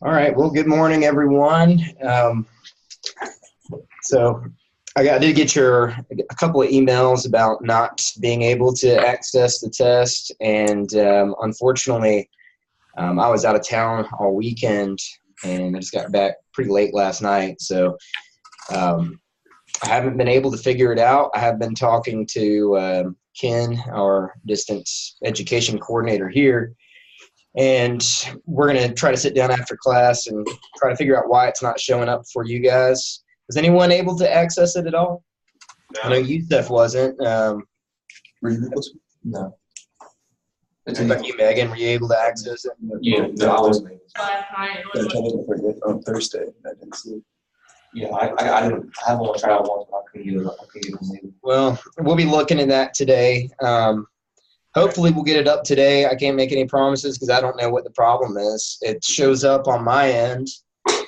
All right. Well, good morning, everyone. So I did get a couple of emails about not being able to access the test, and unfortunately, I was out of town all weekend, and I just got back pretty late last night. So I haven't been able to figure it out. I have been talking to Ken, our distance education coordinator here. And we're going to try to sit down after class and try to figure out why it's not showing up for you guys. Was anyone able to access it at all? No. I know Yusuf wasn't. Were you able to? No. What about you, Megan? Were you able to access it? Yeah, no, I wasn't able to. I tried to for it on Thursday. I didn't see it. Yeah, I haven't tried out once, but I couldn't get it. Well, we'll be looking at that today. Hopefully we'll get it up today. I can't make any promises because I don't know what the problem is. It shows up on my end,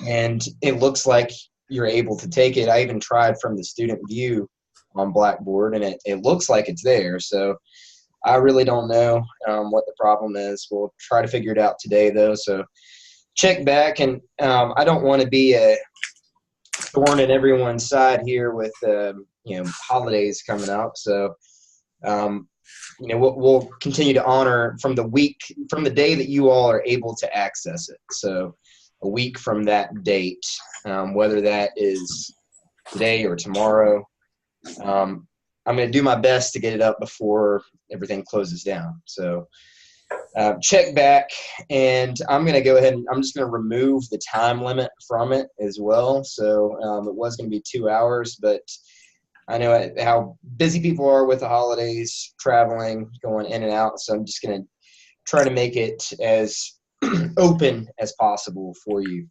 and it looks like you're able to take it. I even tried from the student view on Blackboard, and it looks like it's there. So I really don't know what the problem is. We'll try to figure it out today, though. So check back, and I don't want to be a thorn in everyone's side here with holidays coming up. So we'll continue to honor from the day that you all are able to access it. So a week from that date, whether that is today or tomorrow, I'm going to do my best to get it up before everything closes down. So check back, and I'm going to go ahead and I'm just going to remove the time limit from it as well. So it was going to be 2 hours, but I know how busy people are with the holidays, traveling, going in and out. So I'm just going to try to make it as open as possible for you.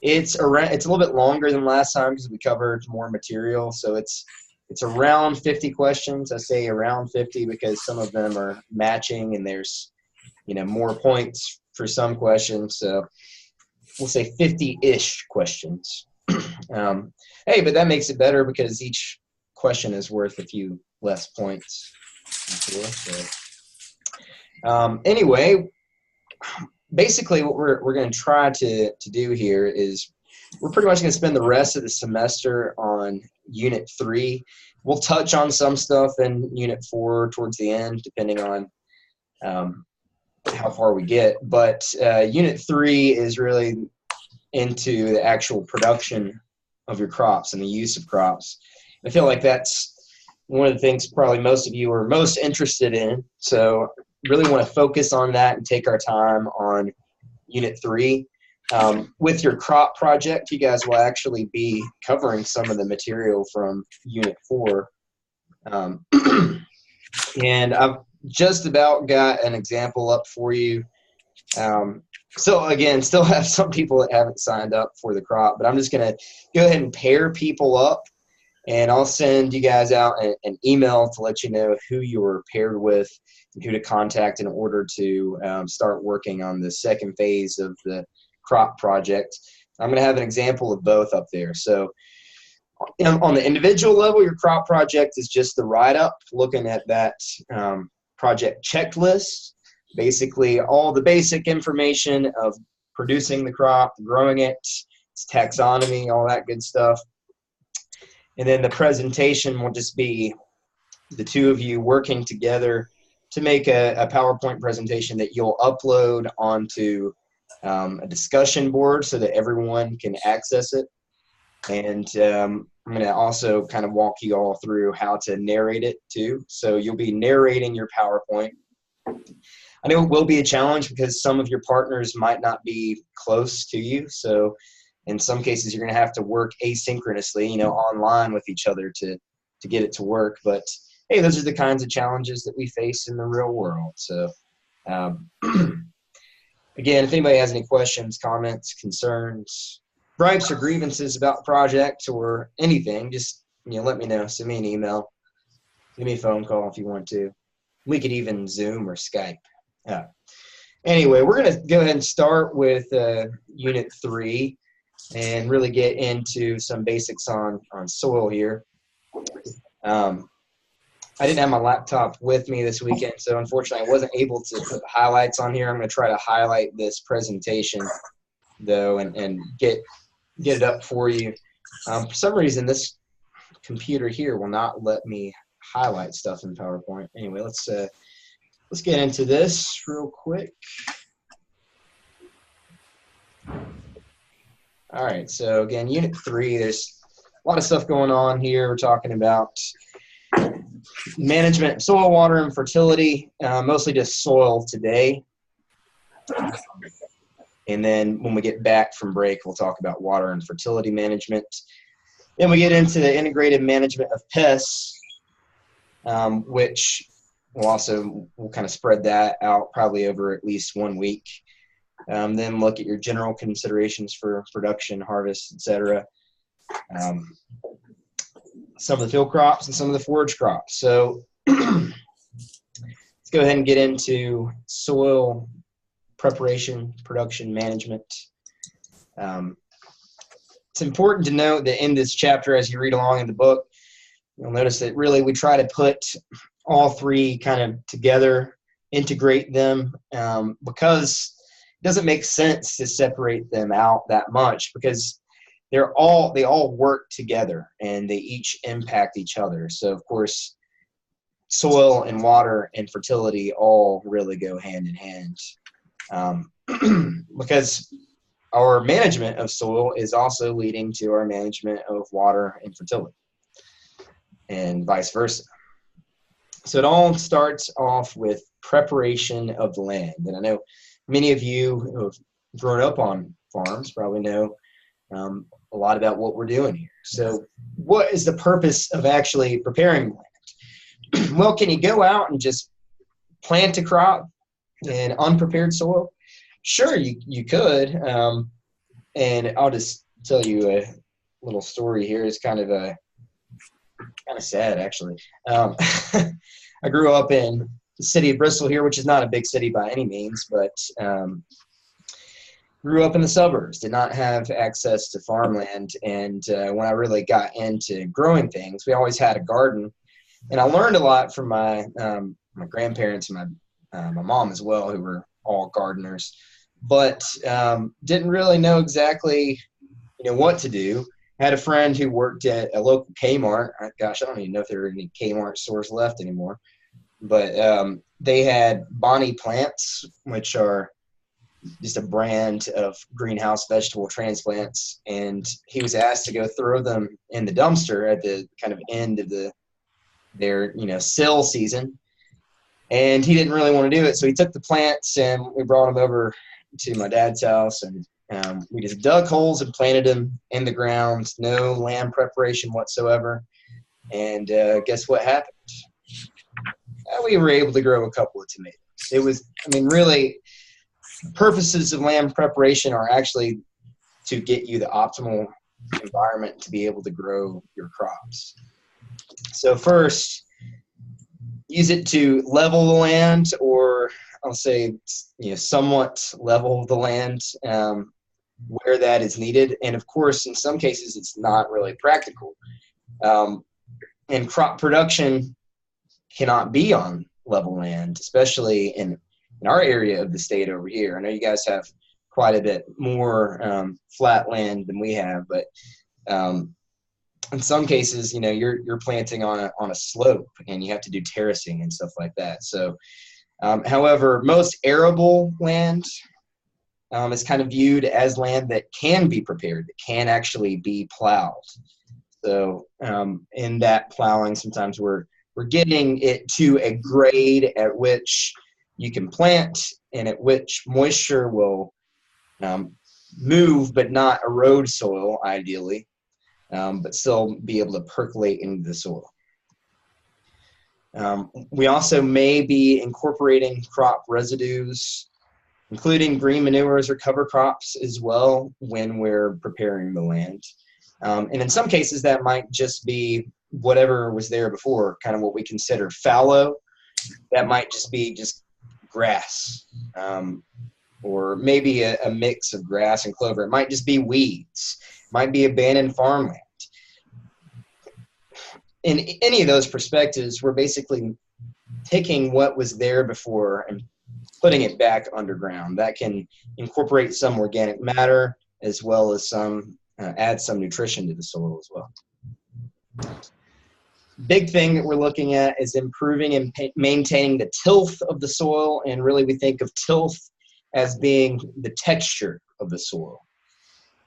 It's a little bit longer than last time because we covered more material. So it's around 50 questions. I say around 50 because some of them are matching and there's, more points for some questions. So we'll say 50-ish questions. Hey, but that makes it better because each question is worth a few less points. Anyway, basically what we're going to try to do here is we're pretty much going to spend the rest of the semester on Unit 3. We'll touch on some stuff in Unit 4 towards the end, depending on how far we get. But Unit 3 is really into the actual production of your crops and the use of crops. I feel like that's one of the things probably most of you are most interested in. So really want to focus on that and take our time on Unit 3. With your crop project, you guys will actually be covering some of the material from Unit 4. And I've just about got an example up for you. So again, still have some people that haven't signed up for the crop, but I'm just going to go ahead and pair people up, and I'll send you guys out an email to let you know who you're paired with and who to contact in order to start working on the second phase of the crop project. I'm going to have an example of both up there. So on the individual level, your crop project is just the write-up, looking at that project checklist. Basically, all the basic information of producing the crop, growing it, its taxonomy, all that good stuff. And then the presentation will just be the two of you working together to make a PowerPoint presentation that you'll upload onto a discussion board so that everyone can access it. And I'm going to also kind of walk you all through how to narrate it too. So you'll be narrating your PowerPoint. I know it will be a challenge because some of your partners might not be close to you. So in some cases, you're going to have to work asynchronously, online with each other to get it to work. But hey, those are the kinds of challenges that we face in the real world. So again, if anybody has any questions, comments, concerns, gripes or grievances about the project or anything, just let me know. Send me an email. Give me a phone call if you want to. We could even Zoom or Skype. Anyway, we're going to go ahead and start with Unit 3 and really get into some basics on soil here. I didn't have my laptop with me this weekend, so unfortunately I wasn't able to put highlights on here. I'm going to try to highlight this presentation though, and get it up for you. For some reason, this computer here will not let me highlight stuff in PowerPoint. Anyway, let's get into this real quick. All right, so again, Unit 3, there's a lot of stuff going on here. We're talking about management of soil, water, and fertility, mostly just soil today. And then when we get back from break, we'll talk about water and fertility management. Then we get into the integrated management of pests, which we'll kind of spread that out probably over at least 1 week. Then look at your general considerations for production, harvest, etc. Some of the field crops and some of the forage crops. So let's go ahead and get into soil preparation, production, management. It's important to note that in this chapter, as you read along in the book, you'll notice that really we try to put all three kind of together, integrate them, because it doesn't make sense to separate them out that much, because they all work together and they each impact each other. So of course, soil and water and fertility all really go hand in hand, because our management of soil is also leading to our management of water and fertility, and vice versa. So it all starts off with preparation of the land. And I know many of you who have grown up on farms probably know a lot about what we're doing here. So what is the purpose of actually preparing the land? Well, can you go out and just plant a crop in unprepared soil? Sure, you could. And I'll just tell you a little story here. It's kind of sad, actually. I grew up in the city of Bristol here, which is not a big city by any means, but grew up in the suburbs, did not have access to farmland. And when I really got into growing things, we always had a garden. And I learned a lot from my grandparents and my mom as well, who were all gardeners, but didn't really know exactly what to do. I had a friend who worked at a local Kmart. Gosh, I don't even know if there are any Kmart stores left anymore. But they had Bonnie plants, which are just a brand of greenhouse vegetable transplants. And he was asked to go throw them in the dumpster at the kind of end of their sale season. And he didn't really want to do it. So he took the plants and we brought them over to my dad's house, and we just dug holes and planted them in the ground, no land preparation whatsoever. And guess what happened? We were able to grow a couple of tomatoes. It was, really, the purposes of land preparation are actually to get you the optimal environment to be able to grow your crops. So first, use it to level the land, or I'll say, somewhat level the land where that is needed. And of course, in some cases, it's not really practical. And crop production cannot be on level land, especially in our area of the state over here. I know you guys have quite a bit more flat land than we have, but in some cases, you're planting on a slope, and you have to do terracing and stuff like that. So, however, most arable land is kind of viewed as land that can be prepared, that can actually be plowed. So, in that plowing, sometimes we're getting it to a grade at which you can plant, and at which moisture will move but not erode soil, ideally. But still be able to percolate into the soil. We also may be incorporating crop residues, including green manures or cover crops as well, when we're preparing the land. And in some cases, that might just be whatever was there before, kind of what we consider fallow. That might just be grass, or maybe a mix of grass and clover. It might just be weeds. Might be abandoned farmland. In any of those perspectives, we're basically taking what was there before and putting it back underground. That can incorporate some organic matter as well as some add some nutrition to the soil as well. Big thing that we're looking at is improving and maintaining the tilth of the soil, and really we think of tilth as being the texture of the soil.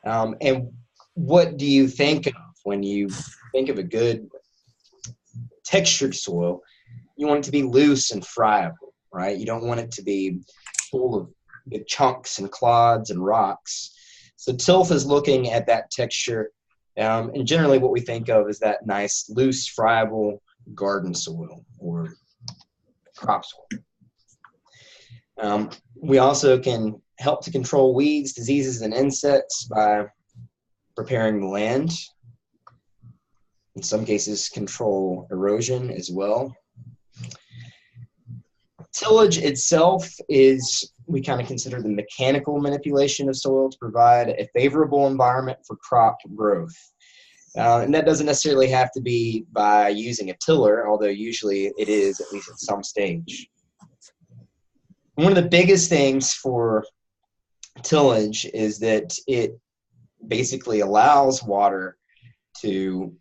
And what do you think of when you think of a good textured soil? You want it to be loose and friable, right? You don't want it to be full of big chunks and clods and rocks. So tilth is looking at that texture. And generally what we think of is that nice, loose, friable garden soil or crop soil. We also can help to control weeds, diseases, and insects by preparing the land. In some cases, control erosion as well. Tillage itself is, we kind of consider the mechanical manipulation of soil to provide a favorable environment for crop growth. And that doesn't necessarily have to be by using a tiller, although usually it is, at least at some stage. One of the biggest things for tillage is that it basically allows water to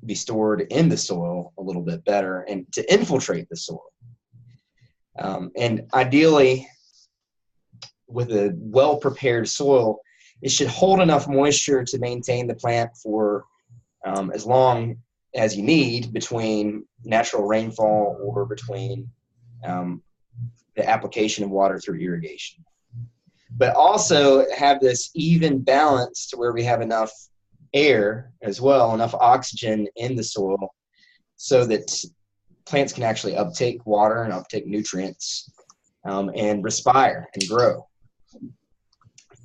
be stored in the soil a little bit better and to infiltrate the soil. And ideally, with a well-prepared soil, it should hold enough moisture to maintain the plant for as long as you need between natural rainfall or between the application of water through irrigation. But also have this even balance to where we have enough air as well, enough oxygen in the soil so that plants can actually uptake water and uptake nutrients and respire and grow.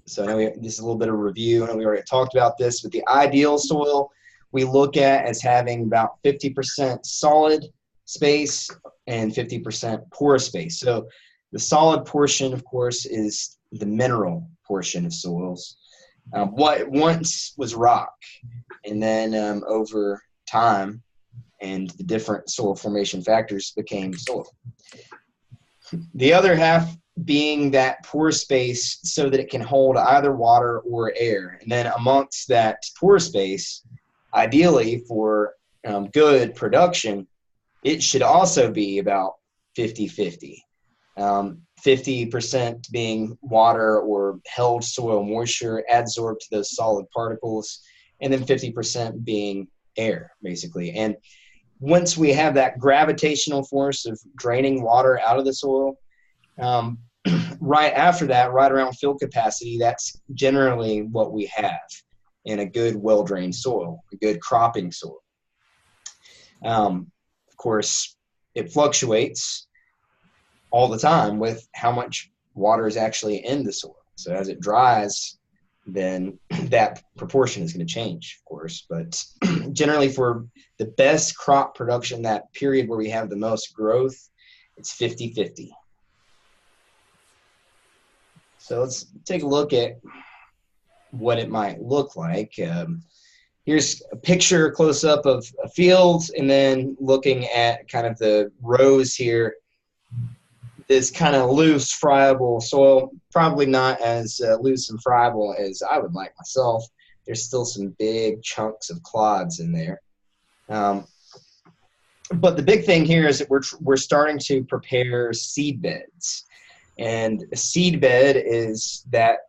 So I know this is a little bit of a review. I know we already talked about this, but the ideal soil we look at as having about 50% solid space and 50% porous space. So the solid portion, of course, is the mineral portion of soils. What once was rock, and then over time and the different soil formation factors became soil. The other half being that pore space so that it can hold either water or air. And then amongst that pore space, ideally for good production, it should also be about 50-50. 50% being water or held soil moisture adsorbed to those solid particles, and then 50% being air, basically. And once we have that gravitational force of draining water out of the soil, right after that, right around fill capacity, that's generally what we have in a good, well-drained soil, a good cropping soil. Of course, it fluctuates all the time with how much water is actually in the soil. So as it dries, then that proportion is going to change, of course. But generally for the best crop production, that period where we have the most growth, it's 50-50. So let's take a look at what it might look like. Here's a picture close-up of a field, and then looking at kind of the rows here. This kind of loose, friable soil, probably not as loose and friable as I would like myself. There's still some big chunks of clods in there. But the big thing here is that we're starting to prepare seed beds. And a seed bed is that,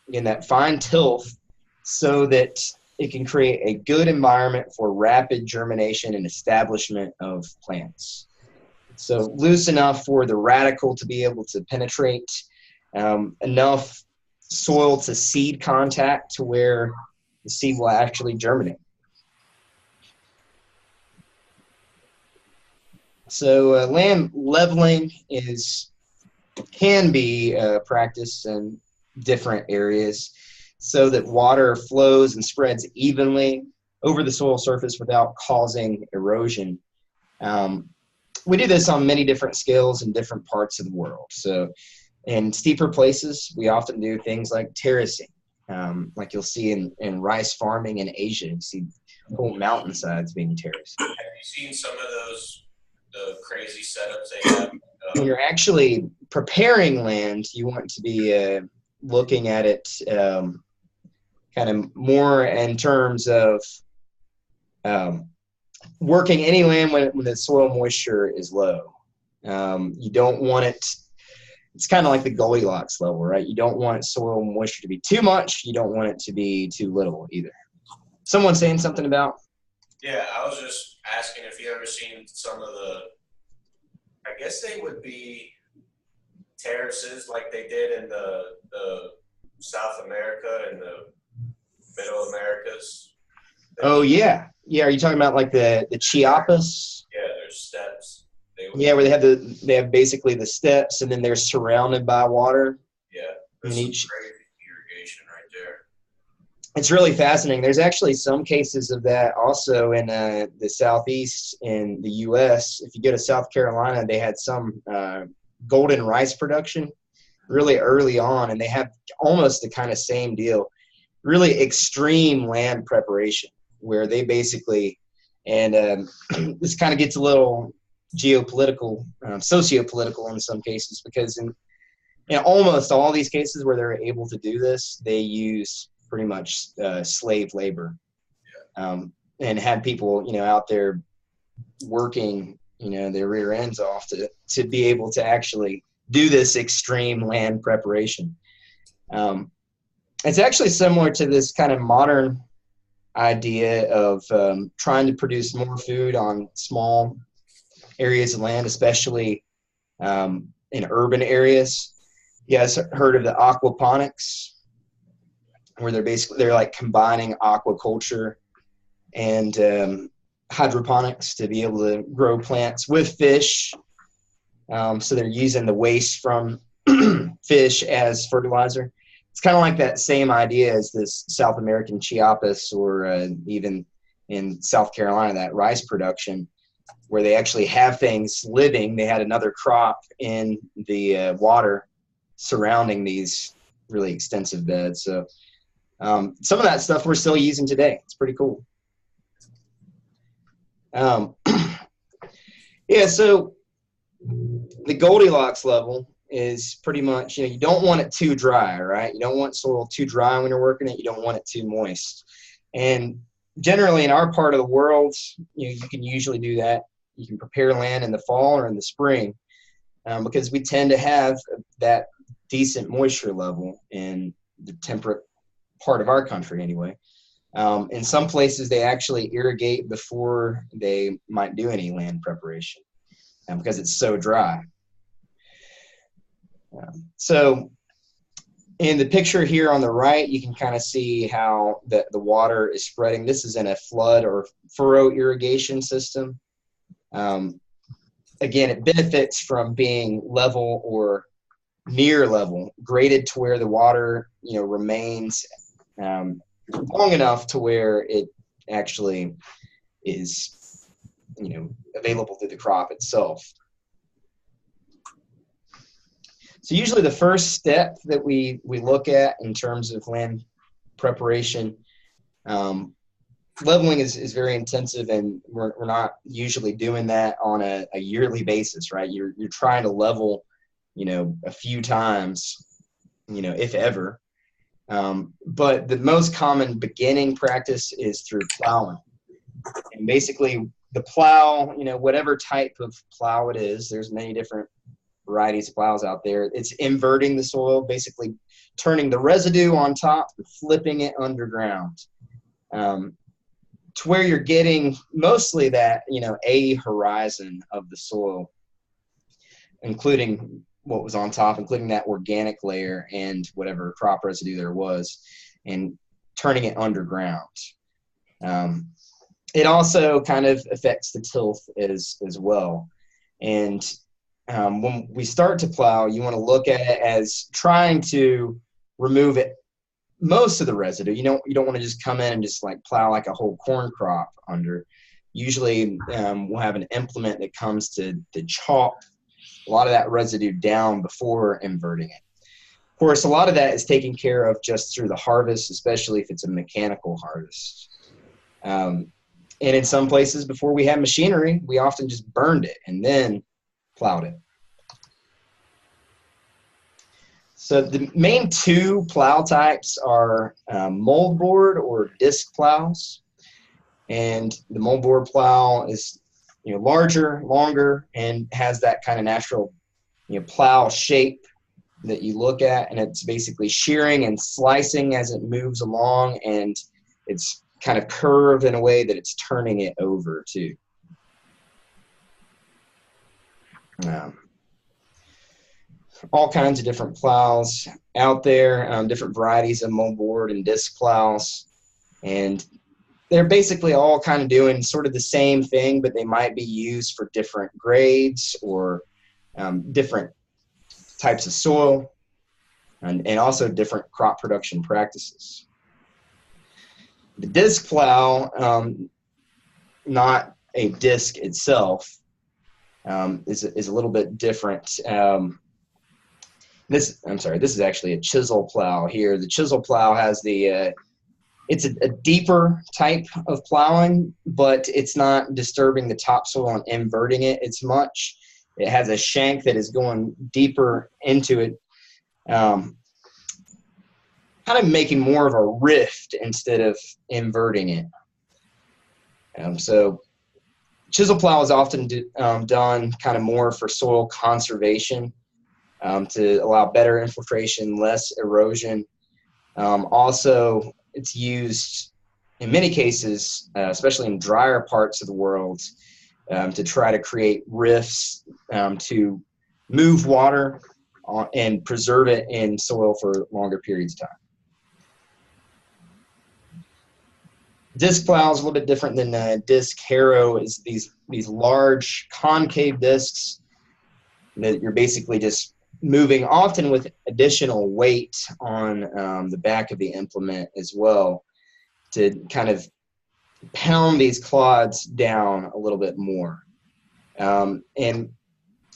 again, that fine tilth so that it can create a good environment for rapid germination and establishment of plants. So loose enough for the radicle to be able to penetrate, enough soil to seed contact to where the seed will actually germinate. So land leveling can be practiced in different areas so that water flows and spreads evenly over the soil surface without causing erosion. We do this on many different scales in different parts of the world. So in steeper places, we often do things like terracing, like you'll see in rice farming in Asia. You see whole mountainsides being terraced. Have you seen some of those, the crazy setups they have when you're actually preparing land, you want to be looking at it kind of more in terms of working any land when the soil moisture is low. You don't want it. It's kind of like the Goldilocks level, right? You don't want soil moisture to be too much. You don't want it to be too little either. Someone saying something about? Yeah, I was just asking if you ever seen some of the, I guess they would be terraces like they did in the South America and the Middle Americas. Oh yeah, yeah. Are you talking about like the Chiapas? Yeah, there's steps. Yeah, where they have basically the steps, and then they're surrounded by water. Yeah, there's some crazy irrigation right there. It's really fascinating. There's actually some cases of that also in the Southeast in the U.S. If you go to South Carolina, they had some golden rice production really early on, and they have almost the kind of same deal. Really extreme land preparation where they basically, and this kind of gets a little geopolitical, sociopolitical in some cases, because in almost all these cases where they're able to do this, they use pretty much slave labor, and had people, out there working, their rear ends off to be able to actually do this extreme land preparation. It's actually similar to this kind of modern idea of trying to produce more food on small areas of land, especially in urban areas. You guys heard of the aquaponics, where they're like combining aquaculture and hydroponics to be able to grow plants with fish. So they're using the waste from fish as fertilizer. It's kind of like that same idea as this South American Chiapas, or even in South Carolina, that rice production, where they actually have things living. They had another crop in the water surrounding these really extensive beds. So some of that stuff we're still using today. It's pretty cool. Yeah, so the Goldilocks level is pretty much, you don't want it too dry, right? You don't want soil too dry when you're working it. You don't want it too moist. And generally in our part of the world, you can usually do that. You can prepare land in the fall or in the spring, because we tend to have that decent moisture level in the temperate part of our country anyway. In some places, they actually irrigate before they might do any land preparation, because it's so dry. So in the picture here on the right, you can kind of see how the water is spreading. This is in a flood or furrow irrigation system. Again, it benefits from being level or near level, graded to where the water, remains long enough to where it actually is, available to the crop itself. So usually the first step that we look at in terms of land preparation, leveling is very intensive, and we're not usually doing that on a yearly basis, right? You're trying to level, a few times, if ever. But the most common beginning practice is through plowing. And basically the plow, whatever type of plow it is, there's many different varieties of plows out there. It's inverting the soil, basically turning the residue on top and flipping it underground, to where you're getting mostly that, a horizon of the soil, including what was on top, including that organic layer and whatever crop residue there was, and turning it underground. It also kind of affects the tilth as well. And when we start to plow, you want to look at it as trying to remove most of the residue. You don't want to just come in and just like plow like a whole corn crop under. Usually we'll have an implement that comes to chop a lot of that residue down before inverting it. Of course, a lot of that is taken care of just through the harvest, especially if it's a mechanical harvest. And in some places, before we had machinery, we often just burned it and then plowed it. So the main two plow types are moldboard or disc plows. And the moldboard plow is, larger, longer, and has that kind of natural, plow shape that you look at, and it's basically shearing and slicing as it moves along, and it's kind of curved in a way that it's turning it over too. All kinds of different plows out there, different varieties of moldboard and disc plows, and they're basically all kind of doing sort of the same thing, but they might be used for different grades or different types of soil, and also different crop production practices. The disc plow, not a disc itself, is a little bit different. This is actually a chisel plow here. The chisel plow has it's a deeper type of plowing, but it's not disturbing the topsoil and inverting it as much. It has a shank that is going deeper into it, kind of making more of a rift instead of inverting it. So chisel plow is often done kind of more for soil conservation, to allow better infiltration, less erosion. Also, it's used in many cases, especially in drier parts of the world, to try to create rifts, to move water and preserve it in soil for longer periods of time. Disc plow is a little bit different than disc harrow. Is these large concave discs that you're basically just moving, often with additional weight on the back of the implement as well, to kind of pound these clods down a little bit more. And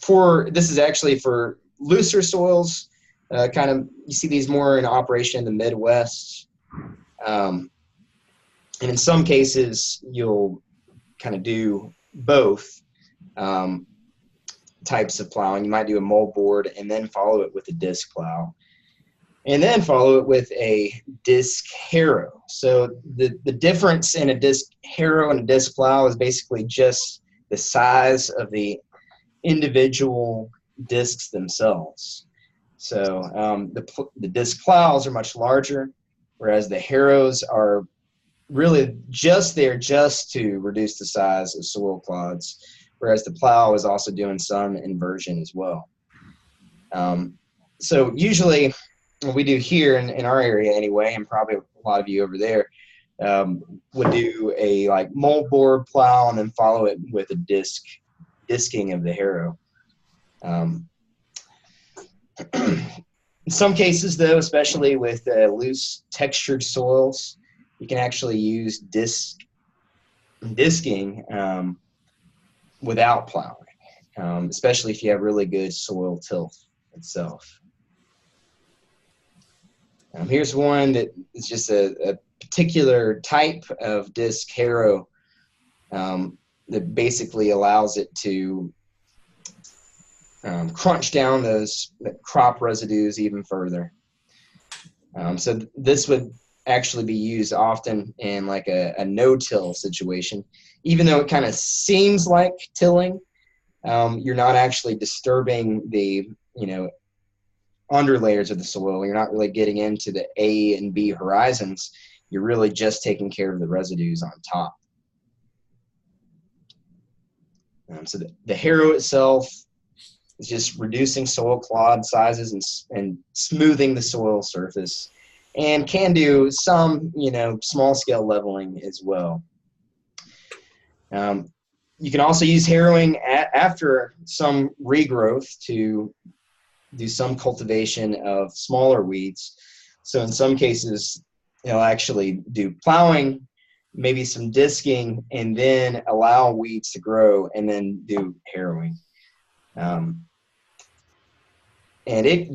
this is actually for looser soils. You see these more in operation in the Midwest. And in some cases, you'll kind of do both types of plowing. You might do a moldboard and then follow it with a disc plow, and then follow it with a disc harrow. So the difference in a disc harrow and a disc plow is basically just the size of the individual discs themselves. So the disc plows are much larger, whereas the harrows are really just there just to reduce the size of soil clods, whereas the plow is also doing some inversion as well. So usually what we do here in our area anyway, and probably a lot of you over there, would do a moldboard plow and then follow it with a disking of the harrow. In some cases though, especially with loose textured soils, you can actually use disking without plowing, especially if you have really good soil tilth itself. Here's one that is just a particular type of disc harrow that basically allows it to crunch down those crop residues even further. So this would actually be used often in a no-till situation. Even though it kind of seems like tilling, you're not actually disturbing the underlayers of the soil. You're not really getting into the A and B horizons. You're really just taking care of the residues on top. So the harrow itself is just reducing soil clod sizes and smoothing the soil surface, and can do some, small scale leveling as well. You can also use harrowing after some regrowth to do some cultivation of smaller weeds. So in some cases, they'll actually do plowing, maybe some disking, and then allow weeds to grow and then do harrowing. And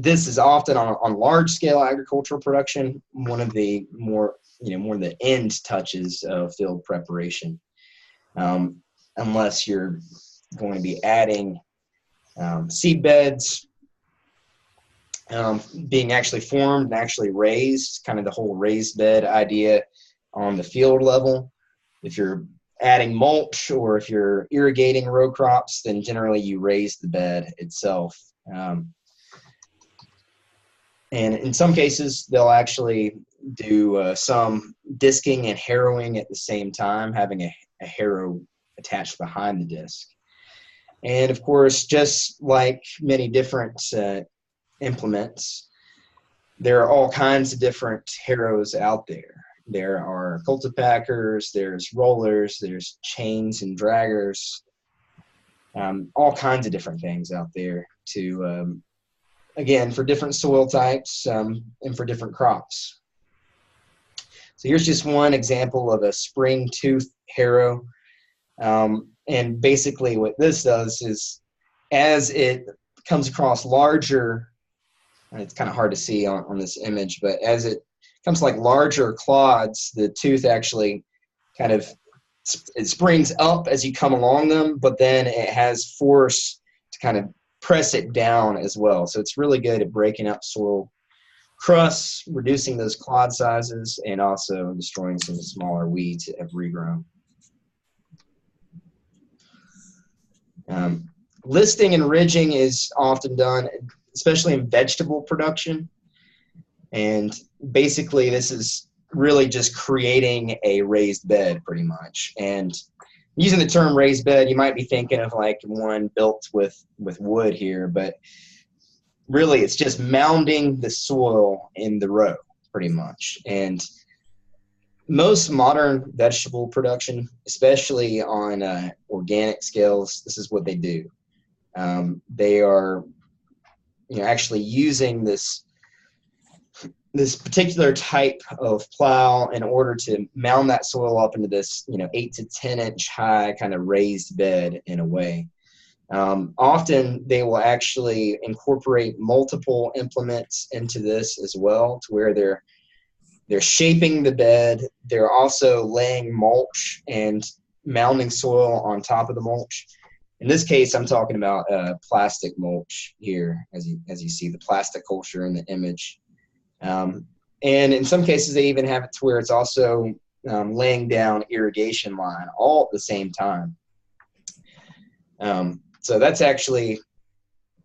this is often on large scale agricultural production, one of the more the end touches of field preparation. Unless you're going to be adding seed beds being actually formed and actually raised, kind of the whole raised bed idea on the field level. If you're adding mulch or if you're irrigating row crops, then generally you raise the bed itself. And in some cases, they'll actually do some disking and harrowing at the same time, having a harrow attached behind the disc. And of course, just like many different implements, there are all kinds of different harrows out there. There are cultipackers, there's rollers, there's chains and draggers, all kinds of different things out there to, again, for different soil types and for different crops. So here's just one example of a spring tooth harrow. And basically what this does is, as it comes across larger, and it's kind of hard to see on this image, but as it comes like larger clods, the tooth actually kind of, it springs up as you come along them, but then it has force to kind of press it down as well. So it's really good at breaking up soil crusts, reducing those clod sizes, and also destroying some smaller weeds that have regrown. Listing and ridging is often done, especially in vegetable production. And basically this is really just creating a raised bed pretty much. And using the term raised bed, you might be thinking of like one built with wood here, but really it's just mounding the soil in the row pretty much. And most modern vegetable production, especially on organic scales, this is what they do. They are, actually using this particular type of plow in order to mound that soil up into this, 8 to 10 inch high kind of raised bed in a way. Often they will actually incorporate multiple implements into this as well, to where they're shaping the bed. They're also laying mulch and mounding soil on top of the mulch. In this case, I'm talking about plastic mulch here, as you see the plastic culture in the image. And in some cases, they even have it to where it's also laying down irrigation line all at the same time. So that's actually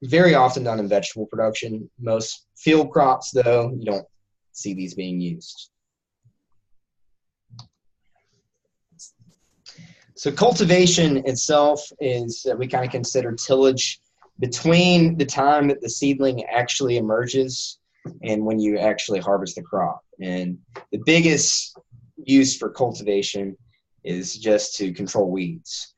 very often done in vegetable production. Most field crops, though, you don't see these being used. So cultivation itself is, we kind of consider tillage between the time that the seedling actually emerges and when you actually harvest the crop. And the biggest use for cultivation is just to control weeds.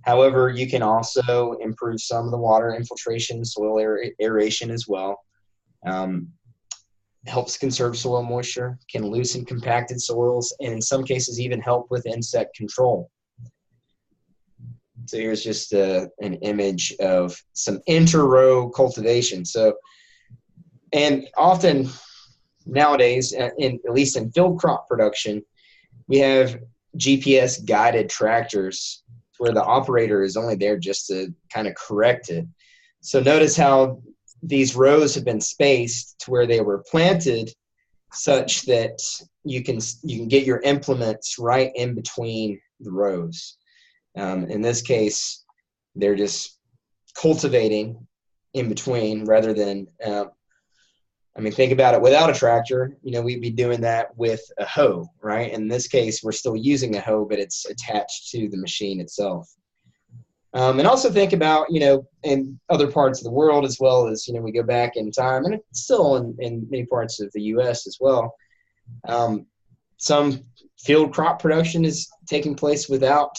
However, you can also improve some of the water infiltration, soil aeration as well. Helps conserve soil moisture, can loosen compacted soils, and in some cases even help with insect control. So here's just an image of some inter-row cultivation. So, and often nowadays, at least in field crop production, we have GPS guided tractors where the operator is only there just to kind of correct it. So notice how these rows have been spaced to where they were planted such that you can get your implements right in between the rows. In this case, they're just cultivating in between rather than, think about it, without a tractor, we'd be doing that with a hoe, right? In this case, we're still using a hoe, but it's attached to the machine itself. And also think about, in other parts of the world as well as, we go back in time, and it's still in many parts of the U.S. as well. Some field crop production is taking place without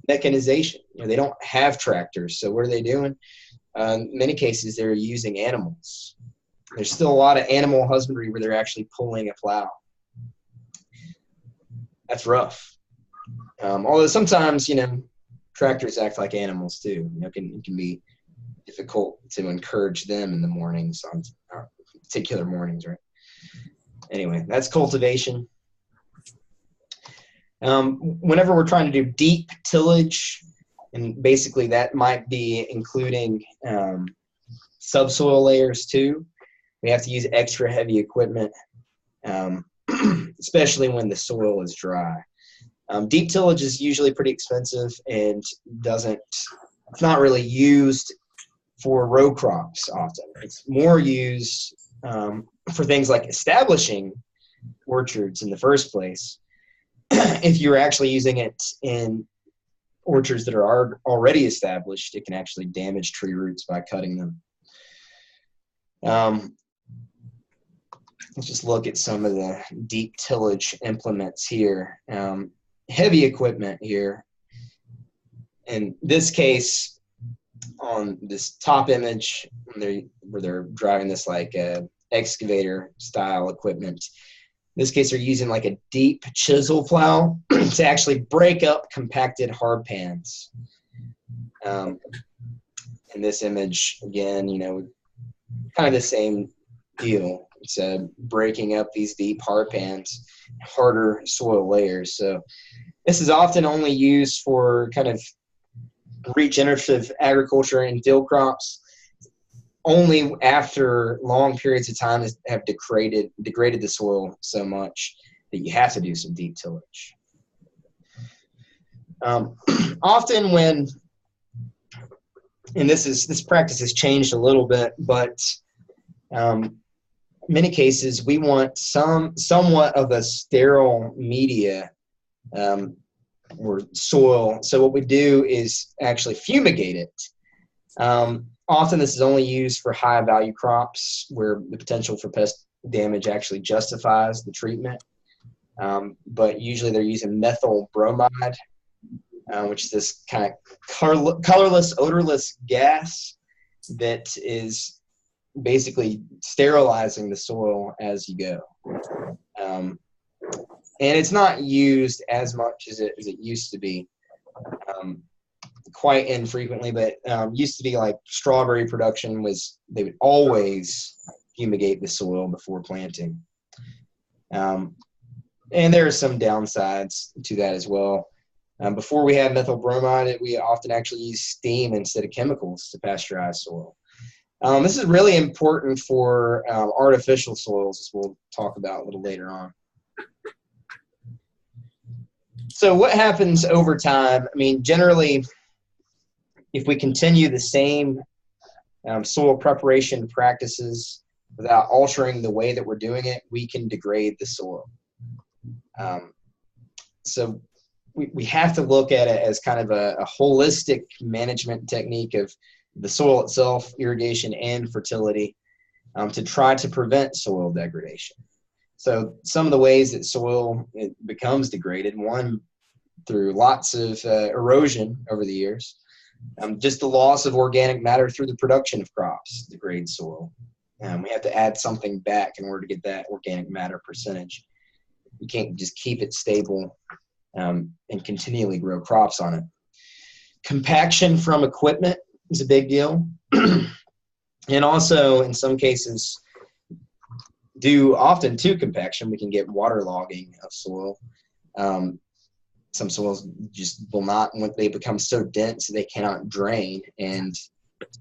mechanization. They don't have tractors. So what are they doing? In many cases, they're using animals. There's still a lot of animal husbandry where they're actually pulling a plow. That's rough. Although sometimes, tractors act like animals too. It can be difficult to encourage them in the mornings, on particular mornings, right? Anyway, that's cultivation. Whenever we're trying to do deep tillage, and basically that might be including subsoil layers too, We have to use extra heavy equipment, especially when the soil is dry. Deep tillage is usually pretty expensive and it's not really used for row crops often. It's more used for things like establishing orchards in the first place. If you're actually using it in orchards that are already established, it can actually damage tree roots by cutting them. Let's just look at some of the deep tillage implements here. Heavy equipment here. In this case, on this top image, where they're driving this like excavator style equipment. In this case, they're using like a deep chisel plow to actually break up compacted hard pans. In this image, again, kind of the same deal. It's breaking up these deep hard pans, harder soil layers. So this is often only used for kind of regenerative agriculture and field crops, only after long periods of time have degraded the soil so much that you have to do some deep tillage. Often when, and this practice has changed a little bit, but many cases we want somewhat of a sterile media or soil. So what we do is actually fumigate it. Often this is only used for high value crops where the potential for pest damage actually justifies the treatment. But usually they're using methyl bromide, which is this kind of colorless, odorless gas that is basically sterilizing the soil as you go. And it's not used as much as it used to be, quite infrequently, but used to be like strawberry production they would always fumigate the soil before planting. And there are some downsides to that as well. Before we had methyl bromide, we often actually use steam instead of chemicals to pasteurize soil. This is really important for artificial soils, as we'll talk about a little later on. So what happens over time? I mean, generally, if we continue the same soil preparation practices without altering the way that we're doing it, we can degrade the soil. So we have to look at it as kind of a holistic management technique of the soil itself, irrigation, and fertility to try to prevent soil degradation. So some of the ways that soil becomes degraded, one, through lots of erosion over the years, just the loss of organic matter through the production of crops degrades soil. We have to add something back in order to get that organic matter percentage. You can't just keep it stable and continually grow crops on it. Compaction from equipment is a big deal. And also, in some cases, due often to compaction, we can get waterlogging of soil. Some soils just will not, when they become so dense, they cannot drain, and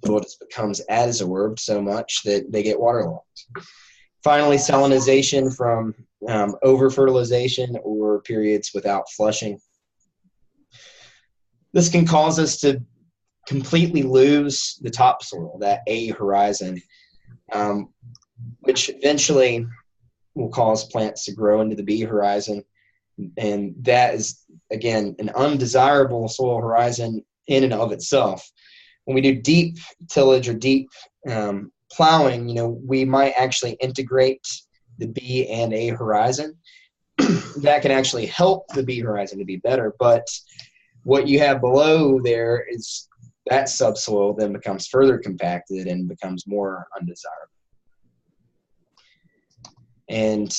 soil just becomes adsorbed so much that they get waterlogged. Finally, salinization from over-fertilization or periods without flushing. This can cause us to completely lose the topsoil, that A horizon, which eventually will cause plants to grow into the B horizon. And that is, again, an undesirable soil horizon in and of itself. When we do deep tillage or deep plowing, we might actually integrate the B and A horizon. That can actually help the B horizon to be better. But what you have below there is that subsoil then becomes further compacted and becomes more undesirable. And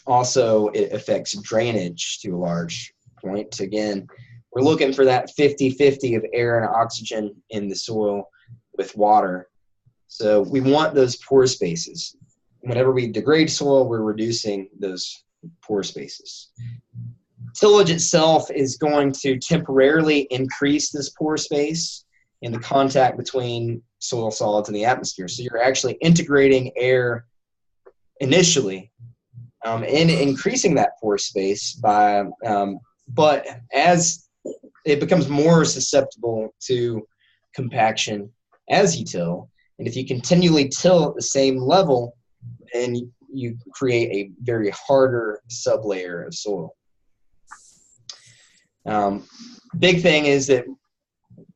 also, it affects drainage to a large point. Again, we're looking for that 50-50 of air and oxygen in the soil with water. So we want those pore spaces. Whenever we degrade soil, we're reducing those pore spaces. Tillage itself is going to temporarily increase this pore space and the contact between soil solids and the atmosphere. So you're actually integrating air initially and increasing that pore space by, but as it becomes more susceptible to compaction as you till, and if you continually till at the same level, then you create a very harder sublayer of soil. Big thing is that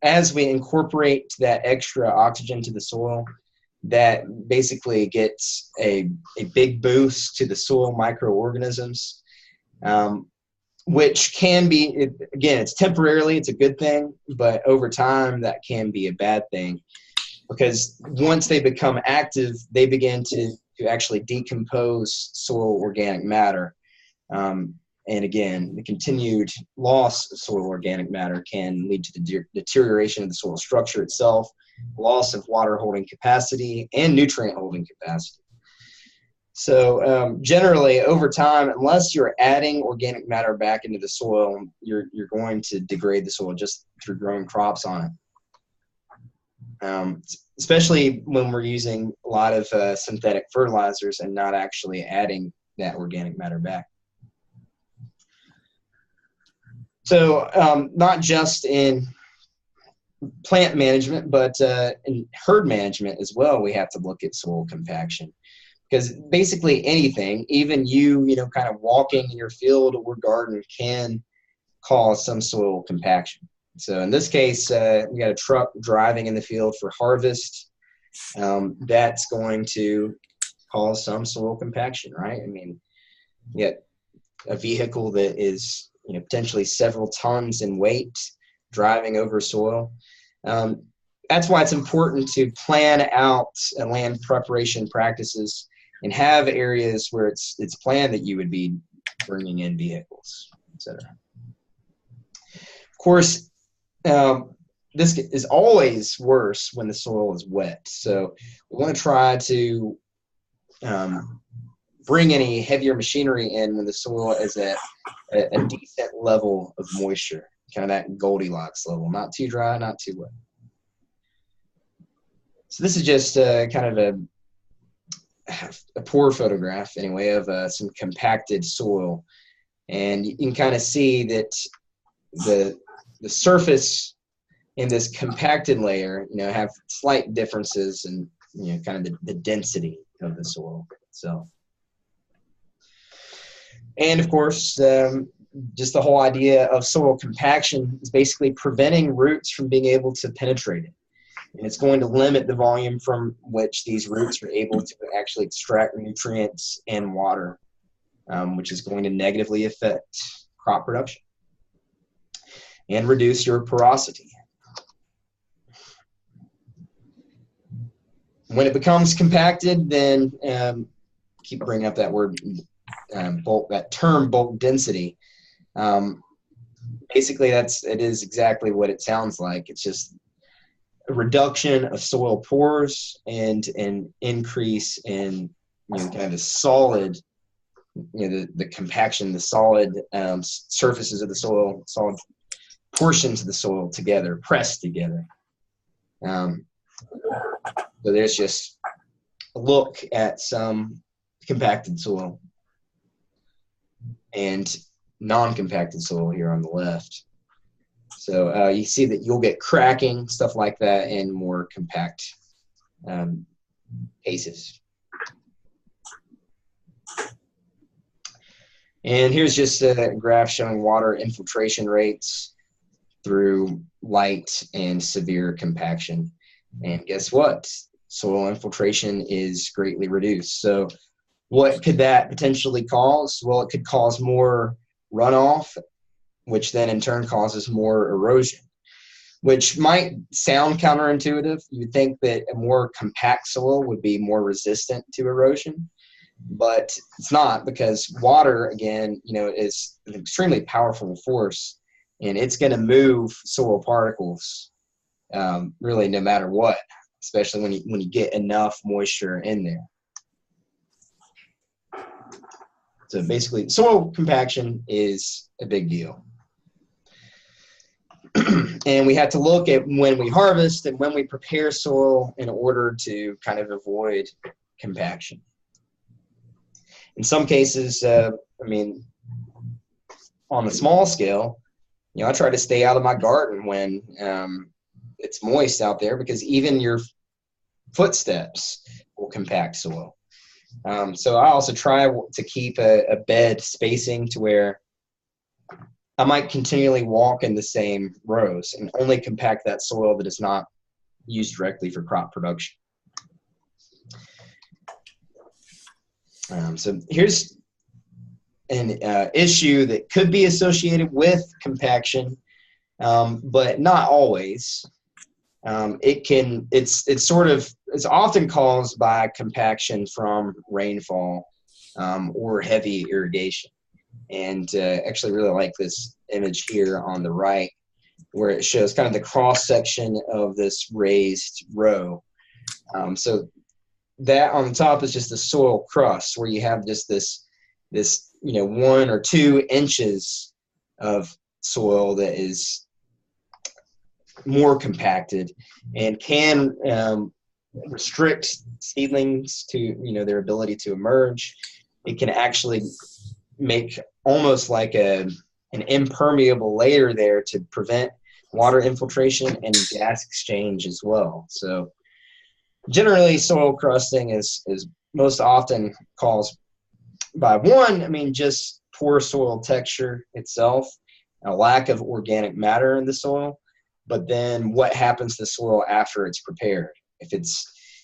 as we incorporate that extra oxygen to the soil, that basically gets a big boost to the soil microorganisms, which can be, again, it's temporarily, it's a good thing, but over time that can be a bad thing, because once they become active, they begin to actually decompose soil organic matter. And again, the continued loss of soil organic matter can lead to the deterioration of the soil structure itself, loss of water holding capacity and nutrient holding capacity. So generally over time, unless you're adding organic matter back into the soil, you're going to degrade the soil just through growing crops on it. Especially when we're using a lot of synthetic fertilizers and not actually adding that organic matter back. So not just in plant management, but in herd management as well, we have to look at soil compaction. Because basically anything, even you kind of walking in your field or garden, can cause some soil compaction. So in this case, we got a truck driving in the field for harvest. That's going to cause some soil compaction, right? I mean, you get a vehicle that is potentially several tons in weight driving over soil. That's why it's important to plan out land preparation practices and have areas where it's planned that you would be bringing in vehicles, etc. Of course, this is always worse when the soil is wet. So we want to try to bring any heavier machinery in when the soil is at a decent level of moisture, kind of that Goldilocks level, not too dry, not too wet. So this is just kind of a poor photograph, anyway, of some compacted soil. And you can kind of see that the surface in this compacted layer, have slight differences in, kind of the density of the soil itself. And of course, just the whole idea of soil compaction is basically preventing roots from being able to penetrate it. And it's going to limit the volume from which these roots are able to actually extract nutrients and water, which is going to negatively affect crop production and reduce your porosity. When it becomes compacted, then keep bringing up that word, that term bulk density. Basically, it is exactly what it sounds like. It's just a reduction of soil pores and an increase in kind of the solid, the compaction, the solid surfaces of the soil, solid portions of the soil together, pressed together. So there's just a look at some compacted soil and non-compacted soil here on the left. So you see that you'll get cracking, stuff like that, in more compact cases. And here's just a graph showing water infiltration rates through light and severe compaction. And guess what? Soil infiltration is greatly reduced. So what could that potentially cause? Well, it could cause more runoff, which then in turn causes more erosion, which might sound counterintuitive. You'd think that a more compact soil would be more resistant to erosion, but it's not, because water, again, is an extremely powerful force, and it's going to move soil particles really no matter what, especially when you get enough moisture in there. So basically, soil compaction is a big deal. And we have to look at when we harvest and when we prepare soil in order to kind of avoid compaction. In some cases, I mean, on the small scale, I try to stay out of my garden when it's moist out there, because even your footsteps will compact soil. So I also try to keep a bed spacing to where I might continually walk in the same rows and only compact that soil that is not used directly for crop production. So here's an issue that could be associated with compaction, but not always. It's often caused by compaction from rainfall or heavy irrigation. And actually really like this image here on the right, where it shows kind of the cross section of this raised row. So that on the top is just the soil crust, where you have just this 1 or 2 inches of soil that is more compacted and can restrict seedlings to their ability to emerge. It can actually make almost like an impermeable layer there to prevent water infiltration and gas exchange as well. So generally, soil crusting is most often caused by just poor soil texture itself, a lack of organic matter in the soil, but then what happens to the soil after it's prepared. If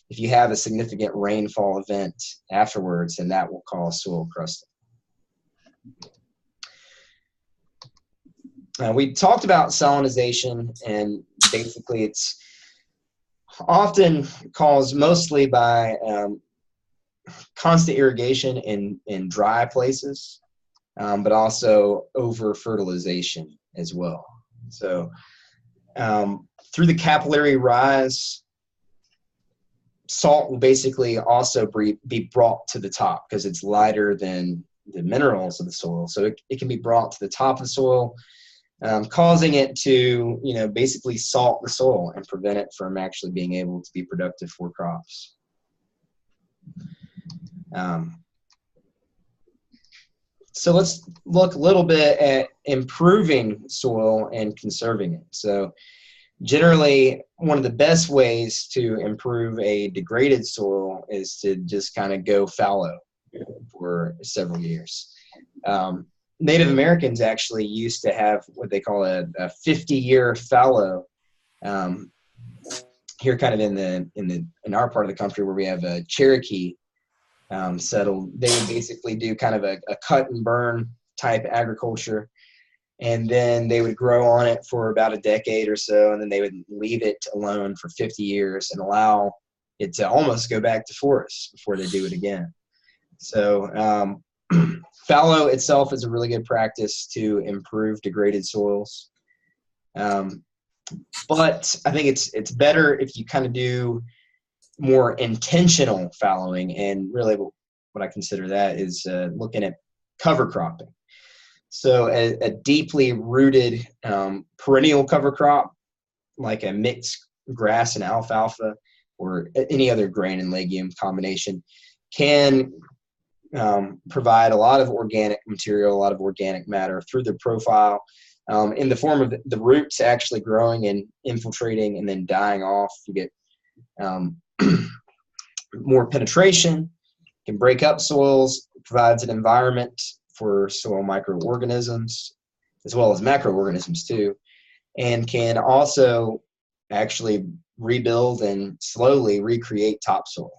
you have a significant rainfall event afterwards, then that will cause soil crusting. We talked about salinization, and basically it's often caused mostly by constant irrigation in dry places, but also over fertilization as well. So through the capillary rise, salt will basically also be brought to the top because it's lighter than the minerals of the soil. So it can be brought to the top of the soil, causing it to, basically salt the soil and prevent it from actually being able to be productive for crops. So let's look a little bit at improving soil and conserving it. So generally, one of the best ways to improve a degraded soil is to just kind of go fallow for several years. Native Americans actually used to have what they call a 50-year fallow. Here, kind of in our part of the country where we have a Cherokee settled, they would basically do kind of a cut and burn type agriculture, and then they would grow on it for about a decade or so, and then they would leave it alone for 50 years and allow it to almost go back to forest before they do it again. So fallow itself is a really good practice to improve degraded soils. But I think it's better if you kind of do more intentional fallowing, and really what I consider that is looking at cover cropping. So a deeply rooted perennial cover crop, like a mixed grass and alfalfa or any other grain and legume combination, can provide a lot of organic material, a lot of organic matter through the profile, in the form of the roots actually growing and infiltrating and then dying off. You get more penetration, can break up soils, provides an environment for soil microorganisms as well as macroorganisms too, and can also actually rebuild and slowly recreate topsoil.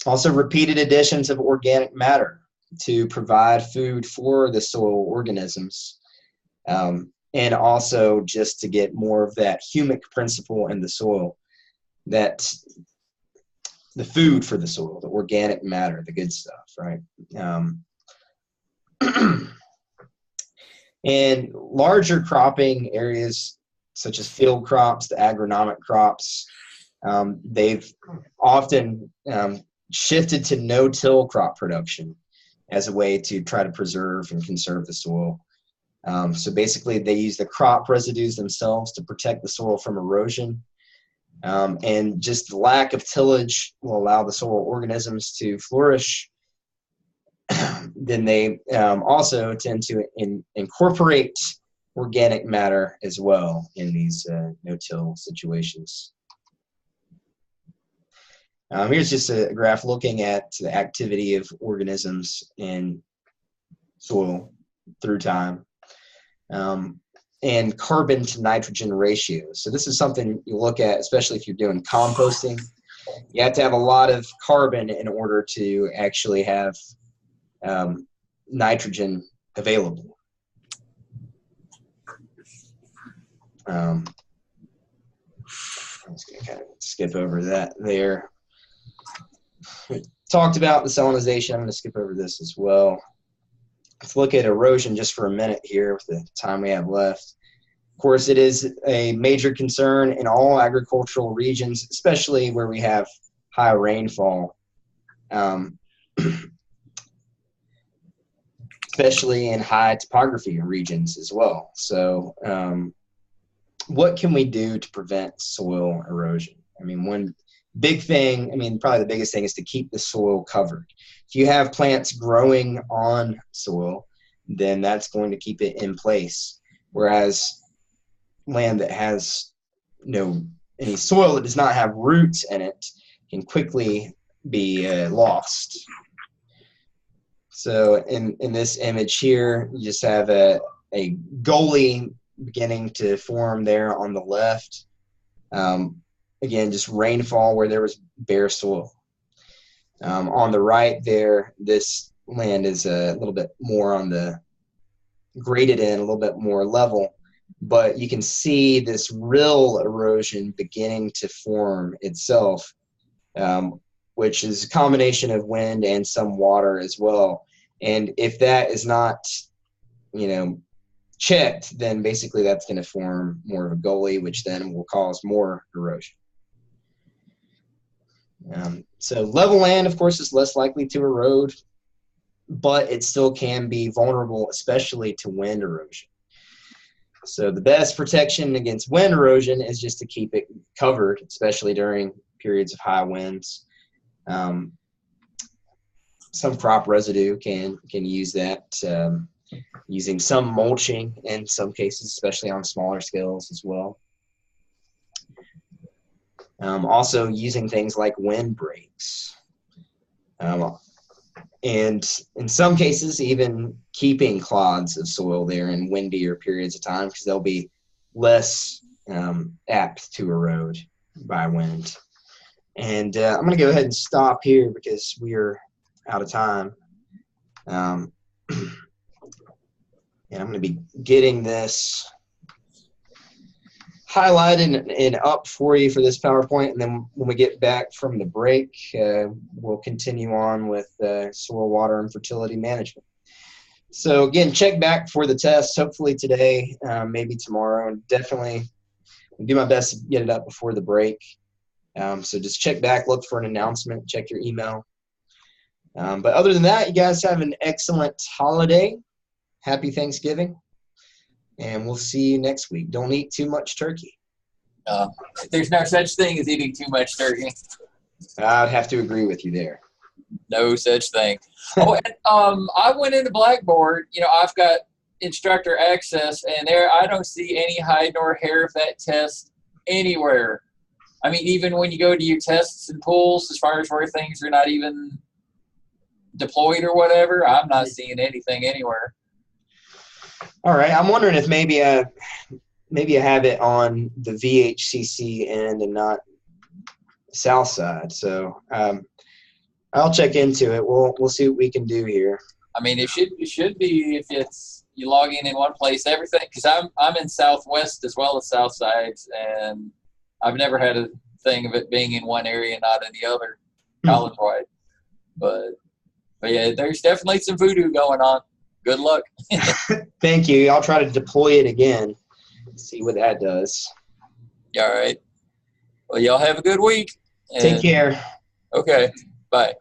Also, repeated additions of organic matter to provide food for the soil organisms, and also just to get more of that humic principle in the soil, that the food for the soil, the organic matter, the good stuff, right? And larger cropping areas such as field crops, the agronomic crops, they've often shifted to no-till crop production as a way to try to preserve and conserve the soil. So basically, they use the crop residues themselves to protect the soil from erosion. And just the lack of tillage will allow the soil organisms to flourish. Then they also tend to incorporate organic matter as well in these no-till situations. Here's just a graph looking at the activity of organisms in soil through time, and carbon to nitrogen ratios. So this is something you look at, especially if you're doing composting. You have to have a lot of carbon in order to actually have nitrogen available. I'm just going to kind of skip over that there. We talked about the salinization. I'm going to skip over this as well. Let's look at erosion just for a minute here with the time we have left. Of course, it is a major concern in all agricultural regions, especially where we have high rainfall, especially in high topography regions as well. So what can we do to prevent soil erosion? I mean, one big thing, probably the biggest thing is to keep the soil covered. If you have plants growing on soil, then that's going to keep it in place. Whereas land that has any soil that does not have roots in it can quickly be lost. So in this image here, you just have a gully beginning to form there on the left. Again, just rainfall where there was bare soil. On the right there, this land is a little bit more on the graded in, a little bit more level, but you can see this rill erosion beginning to form itself, which is a combination of wind and some water as well. And if that is not, checked, then basically that's going to form more of a gully, which then will cause more erosion. So level land, of course, is less likely to erode, but it still can be vulnerable, especially to wind erosion. So the best protection against wind erosion is just to keep it covered, especially during periods of high winds. Some crop residue can use that, using some mulching in some cases, especially on smaller scales as well. Also using things like windbreaks. And in some cases, even keeping clods of soil there in windier periods of time, because they'll be less apt to erode by wind. And I'm going to go ahead and stop here because we are out of time. And I'm going to be getting this highlighted and up for you for this PowerPoint, and then when we get back from the break, we'll continue on with soil, water, and fertility management. So again, check back for the test, hopefully today, maybe tomorrow, and definitely do my best to get it up before the break. So just check back, look for an announcement, check your email. But other than that, you guys have an excellent holiday. Happy Thanksgiving. And we'll see you next week. Don't eat too much turkey. There's no such thing as eating too much turkey. I'd have to agree with you there. No such thing. Oh, and I went into Blackboard. I've got instructor access, and there I don't see any hide nor hair of that test anywhere. I mean, even when you go to your tests and pools, as far as where things are not even deployed or whatever, I'm not seeing anything anywhere. All right. I'm wondering if maybe I have it on the VHCC end and not south side. So I'll check into it. We'll see what we can do here. I mean, it should be if it's you log in one place, everything. Because I'm in Southwest as well as South sides, and I've never had a thing of it being in one area and not in the other, college-wide. But yeah, there's definitely some voodoo going on. Good luck. Thank you. I'll try to deploy it again. See what that does. All right. Well, y'all have a good week. Take care. Okay. Bye.